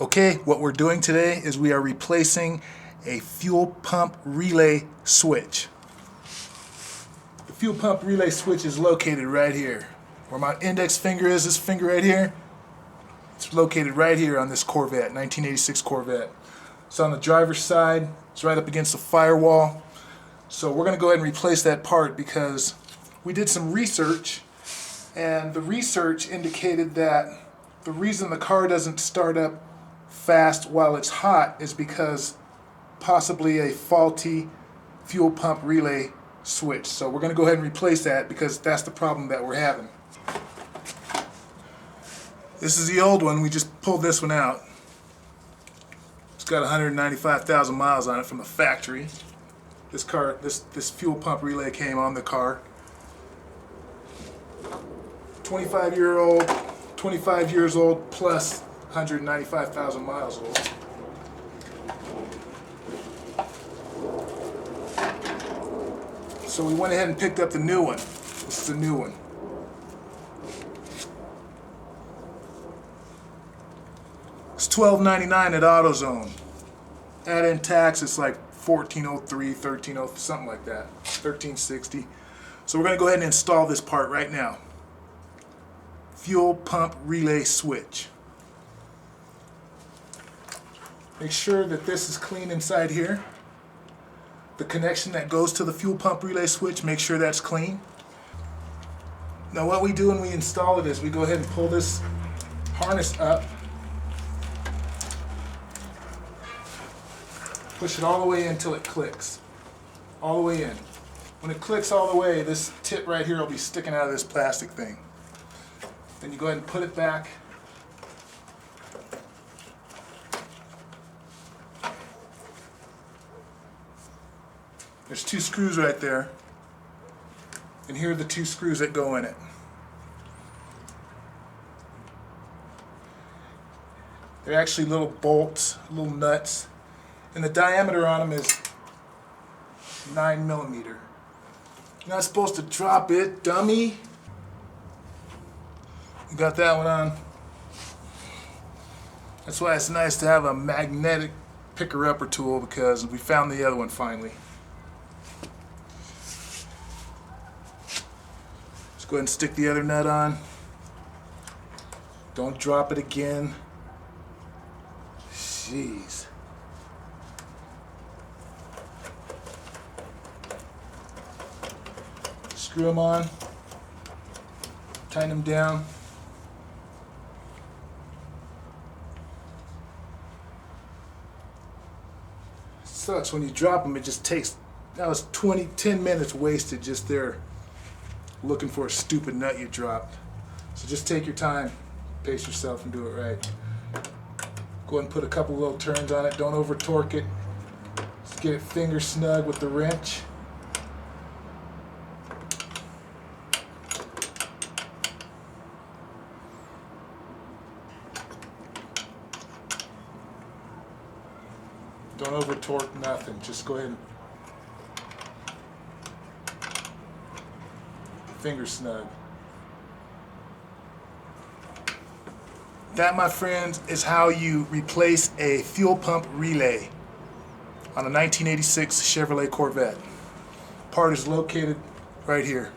Okay, what we're doing today is we are replacing a fuel pump relay switch. The fuel pump relay switch is located right here. Where my index finger is, this finger right here, it's located right here on this Corvette, 1986 Corvette. It's on the driver's side, it's right up against the firewall. So we're going to go ahead and replace that part because we did some research, and the research indicated that the reason the car doesn't start up fast while it's hot is because possibly a faulty fuel pump relay switch. So we're going to go ahead and replace that because that's the problem that we're having. This is the old one. We just pulled this one out. It's got 195,000 miles on it from the factory. This car, this fuel pump relay came on the car. 25 years old plus 195,000 miles old. So we went ahead and picked up the new one. This is the new one. It's $12.99 at AutoZone. Add in tax, it's like $14.03, $13.03, something like that. $13.60. So we're going to go ahead and install this part right now. Fuel pump relay switch. Make sure that this is clean inside here. The connection that goes to the fuel pump relay switch, make sure that's clean. Now what we do when we install it is we go ahead and pull this harness up, push it all the way in until it clicks. All the way in. When it clicks all the way, this tip right here will be sticking out of this plastic thing. Then you go ahead and put it back. There's two screws right there, and here are the two screws that go in it. They're actually little bolts, little nuts, and the diameter on them is 9 millimeter. You're not supposed to drop it, dummy. You got that one on. That's why it's nice to have a magnetic picker-upper tool, because we found the other one finally. Go ahead and stick the other nut on. Don't drop it again. Jeez. Screw them on. Tighten them down. Sucks when you drop them, it just takes, that was 10 minutes wasted just there looking for a stupid nut you dropped. So just take your time, pace yourself, and do it right. Go ahead and put a couple little turns on it. Don't over torque it. Just get it finger snug with the wrench. Don't over torque nothing. Just go ahead and finger snug. That, my friends, is how you replace a fuel pump relay on a 1986 Chevrolet Corvette. Part is located right here.